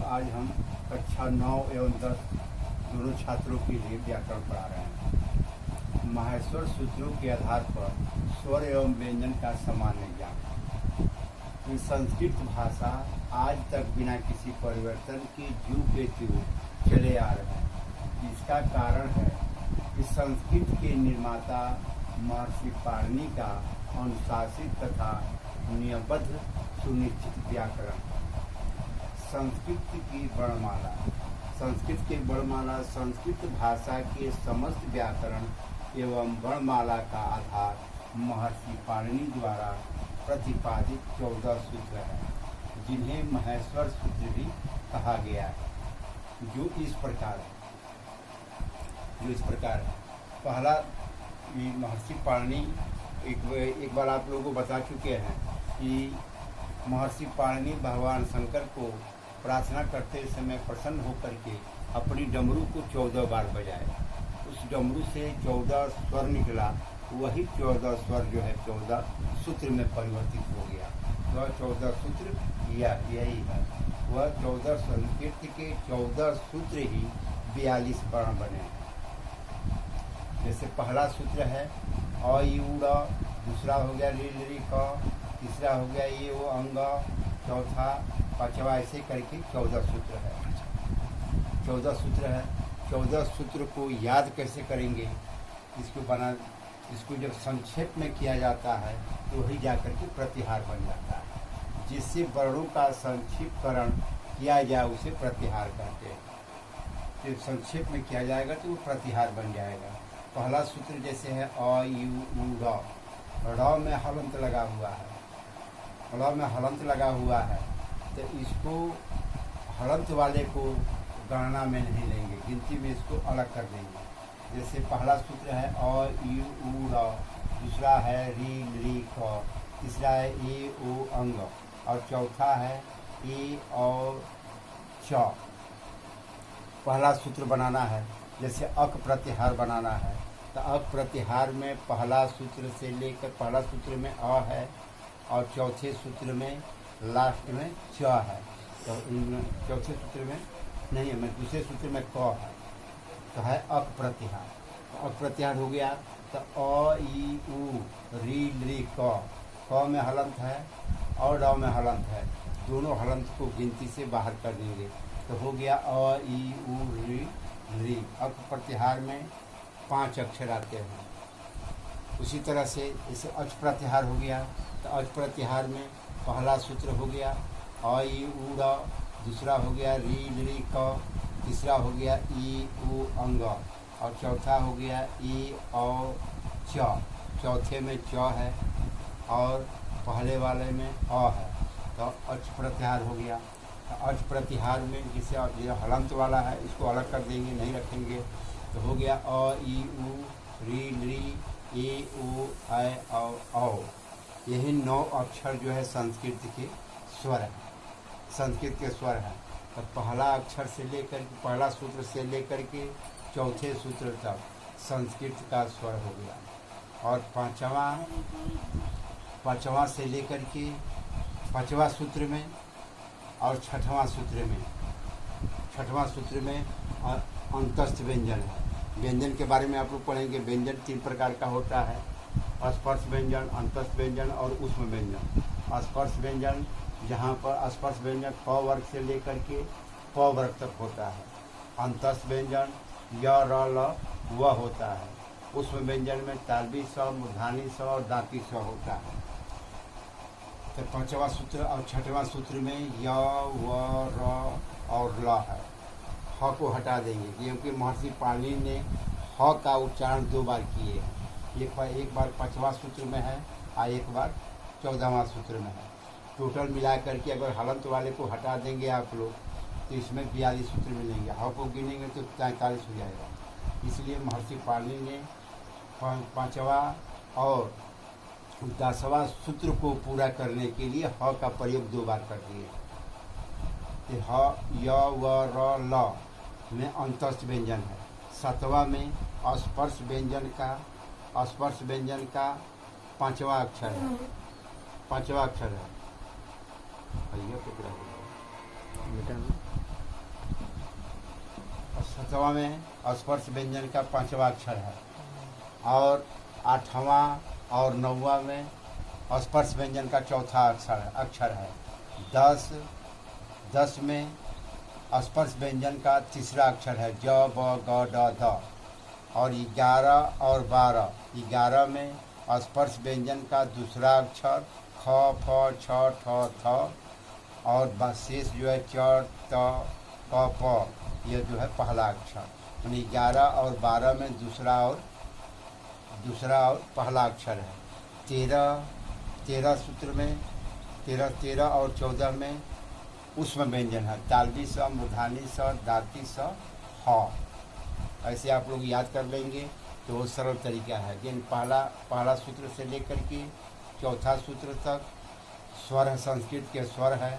आज हम कक्षा 9 एवं 10 दोनों छात्रों के लिए व्याकरण पढ़ा रहे हैं। माहेश्वर सूत्रों के आधार पर स्वर एवं व्यंजन का सामान्य ज्ञान। संस्कृत भाषा आज तक बिना किसी परिवर्तन के ज्यों के त्यों चले आ रहे हैं। इसका कारण है कि संस्कृत के निर्माता महर्षि पाणिनि का अनुशासित तथा नियमबद्ध सुनिश्चित व्याकरण। संस्कृत की वर्णमाला। संस्कृत की वर्णमाला संस्कृत भाषा के समस्त व्याकरण एवं वर्णमाला का आधार महर्षि पाणिनि द्वारा प्रतिपादित 14 सूत्र है, जिन्हें माहेश्वर सूत्र भी कहा गया है, जो इस प्रकार है। पहला महर्षि पाणिनि एक बार आप लोगों को बता चुके हैं कि महर्षि पाणिनि भगवान शंकर को प्रार्थना करते समय प्रसन्न होकर के अपनी डमरू को 14 बार बजाए। उस डमरू से 14 स्वर निकला, वही 14 स्वर जो है 14 सूत्र में परिवर्तित हो गया। वह 14 सूत्र यही है। वह 14 संस्कृत के 14 सूत्र ही 42 वर्ण बने हैं। जैसे पहला सूत्र है अ ई उ र, दूसरा हो गया रि रि क, तीसरा हो गया ये वो अंग, चौथा पांचवा, ऐसे करके 14 सूत्र है। 14 सूत्र है। 14 सूत्र को याद कैसे करेंगे? इसको जब संक्षेप में किया जाता है तो वही जाकर के प्रतिहार बन जाता है। जिससे वर्णों का संक्षिप्तकरण किया जाए उसे प्रतिहार कहते हैं। जब संक्षेप में किया जाएगा तो वो प्रतिहार बन जाएगा। पहला सूत्र जैसे है अ ई उ र, र में हलंत लगा हुआ है। र में हलंत लगा हुआ है तो इसको हलंत वाले को गणना में नहीं लेंगे, गिनती में इसको अलग कर देंगे। जैसे पहला सूत्र है अ ई उ र, दूसरा है रि रि क, तीसरा है ए ओ अंग और चौथा है ए और च। पहला सूत्र बनाना है। जैसे अक प्रत्याहार बनाना है तो अक प्रत्याहार में पहला सूत्र से लेकर पहला सूत्र में अ है और चौथे सूत्र में लास्ट में च है। तो चौथे सूत्र में नहीं है, दूसरे सूत्र में क है तो है अक प्रत्याहार। तो अक प्रत्याहार हो गया तो अ ई उ रि रि क में हलंत है और ड में हलंत है, दोनों हलंत को गिनती से बाहर कर देंगे तो हो गया अ ई उ रि रि। अक प्रत्याहार में 5 अक्षर आते हैं। उसी तरह से इसे अच प्रत्याहार हो गया तो अच प्रत्याहार में पहला सूत्र हो गया अ ई उ र, दूसरा हो गया रि रि क, तीसरा हो गया ई उ अंग और चौथा हो गया ई और च। चौथे में च है और पहले वाले में अ है तो अच प्रत्याहार हो गया। तो अच प्रत्याहार में जिसे ये हलंत वाला है इसको अलग कर देंगे, नहीं रखेंगे तो हो गया अ ई उ रि रि ए ओ ऐ औ। यही 9 अक्षर जो है संस्कृत के स्वर है, संस्कृत के स्वर है। तो पहला अक्षर से लेकर पहला सूत्र से लेकर के चौथे सूत्र तक संस्कृत का स्वर हो गया। और पांचवा से लेकर के 5वां सूत्र में और 6वां सूत्र में अंतस्थ व्यंजन है। व्यंजन के बारे में आप लोग पढ़ेंगे। व्यंजन 3 प्रकार का होता है, स्पर्श व्यंजन, अंतस्थ व्यंजन और ऊष्म व्यंजन। स्पर्श व्यंजन जहाँ पर स्पर्श व्यंजन क वर्ग से लेकर के प वर्ग तक होता है। अंतस्थ व्यंजन य र ल व होता है। ऊष्म व्यंजन में तालवी स, मूर्धानी स और दांती स होता है। तो 5वां सूत्र और 6वां सूत्र में य व र और ल है। ह को हटा देंगे क्योंकि महर्षि पाणिनि ने ह का उच्चारण 2 बार किए हैं। एक बार 5वां सूत्र में है और एक बार 14वां सूत्र में है। टोटल मिला करके अगर हलंत वाले को हटा देंगे आप लोग तो इसमें 42 सूत्र मिलेंगे। ह को गिनेंगे तो 43 हो जाएगा। इसलिए महर्षि पाणिनि ने 5वां और 10वां सूत्र को पूरा करने के लिए ह का प्रयोग 2 बार कर दिए। ह य व र ल में अंतस्थ व्यंजन है। 7वां में स्पर्श व्यंजन का 5वां अक्षर है। 5वां अक्षर है। 7वां में स्पर्श व्यंजन का 5वां अक्षर है, और 8वां और 9वां में स्पर्श व्यंजन का 4था अक्षर है। 10 में स्पर्श व्यंजन का 3रा अक्षर है, ज ब ग ड ध। और 11 और 12 में स्पर्श व्यंजन का 2रा अक्षर ख फ छ ठ थ, और शेष जो है च त क प, यह जो है पहला अक्षर। यानी 11 और 12 में दूसरा और पहला अक्षर है। 13 सूत्र में 13 और 14 में उष्म व्यंजन है, तालवी स, मूर्धानी स, दाती स, ह। ऐसे आप लोग याद कर लेंगे तो वो सरल तरीका है। लेकिन पहला सूत्र से लेकर के 4था सूत्र तक स्वर है, संस्कृत के स्वर है।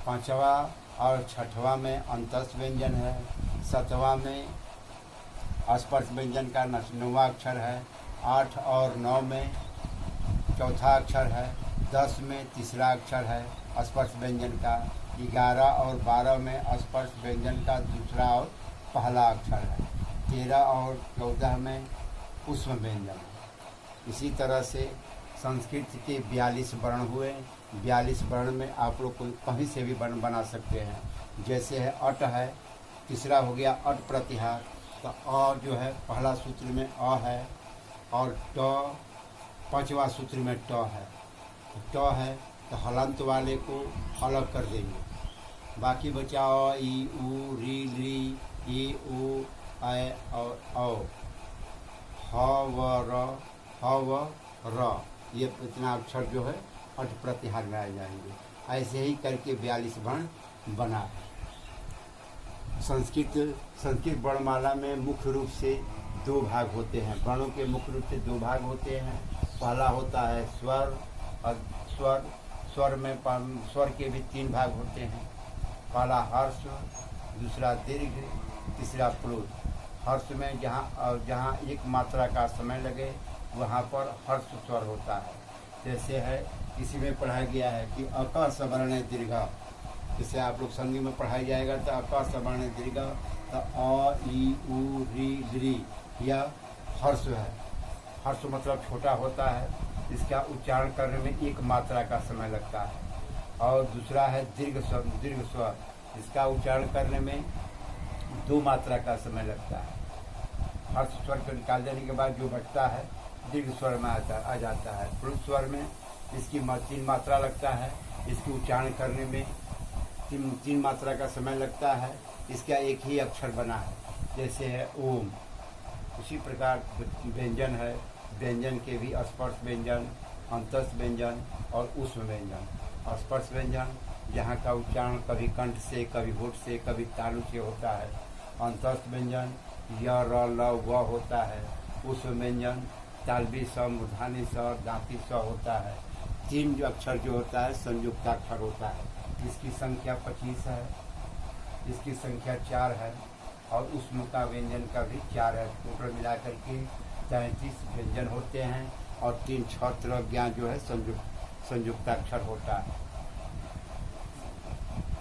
5वां और 6वां में अंतस्थ व्यंजन है। 7वां में स्पर्श व्यंजन का 9वां अक्षर है। 8 और 9 में 4था अक्षर है। 10 में 3रा अक्षर है स्पर्श व्यंजन का। 11 और 12 में स्पर्श व्यंजन का 2रा और पहला अक्षर है। 13 और 14 में उष्म व्यंजन है। इसी तरह से संस्कृत के 42 वर्ण हुए। 42 वर्ण में आप लोग को कहीं से भी वर्ण बना सकते हैं। जैसे है अट है, 3रा हो गया अट प्रत्याहार, तो अ जो है पहला सूत्र में अ है, और ट 5वां सूत्र में ट है। ट है तो हलंत वाले को अलग कर देंगे। बाकी बचा अ, ई, उ, री, ली, ई, उ, ऐ और औ, ह व र, ये इतना अक्षर जो है अट प्रत्याहार में आ जाएंगे। ऐसे ही करके 42 वर्ण बना है। संस्कृत वर्णमाला में मुख्य रूप से 2 भाग होते हैं। वर्णों के मुख्य रूप से 2 भाग होते हैं। पहला होता है स्वर, और स्वर के भी 3 भाग होते हैं। पहला हर्ष, दूसरा दीर्घ, तीसरा प्लुत। हर्ष में जहाँ एक मात्रा का समय लगे वहाँ पर हर्ष स्वर होता है। जैसे है किसी में पढ़ाया गया है कि अक सवर्ण दीर्घ, जिसे आप लोग संधि में पढ़ाया जाएगा तो अक सवर्ण दीर्घ, तो अ, ई, उ, री, ली, यह हर्ष है। हर्ष मतलब छोटा होता है, इसका उच्चारण करने में 1 मात्रा का समय लगता है। और दूसरा है दीर्घ स्वर, इसका उच्चारण करने में 2 मात्रा का समय लगता है। हर्ष स्वर को निकाल देने के बाद जो बचता है दीर्घ स्वर में आ जाता है। प्लुत स्वर में इसकी 3 मात्रा लगता है, इसकी उच्चारण करने में 3 मात्रा का समय लगता है। इसका एक ही अक्षर बना है, जैसे है ओम। उसी प्रकार व्यंजन है, व्यंजन के भी स्पर्श व्यंजन, अंतस्थ व्यंजन और उष्म व्यंजन। स्पर्श व्यंजन जहाँ का उच्चारण कभी कंठ से, कभी होठ से, कभी तालु से होता है। अंतस्थ व्यंजन य, र, ल, व होता है। उष्म व्यंजन तालवी स, मूर्धानी स, दांती स होता है। 3 जो अक्षर जो होता है संयुक्ताक्षर होता है। इसकी संख्या 25 है, इसकी संख्या 4 है, और उष्म का व्यंजन का भी 4 है। टोटल मिलाकर के 33 व्यंजन होते हैं, और 3 छत्र ज्ञान जो है संयुक्ताक्षर होता है।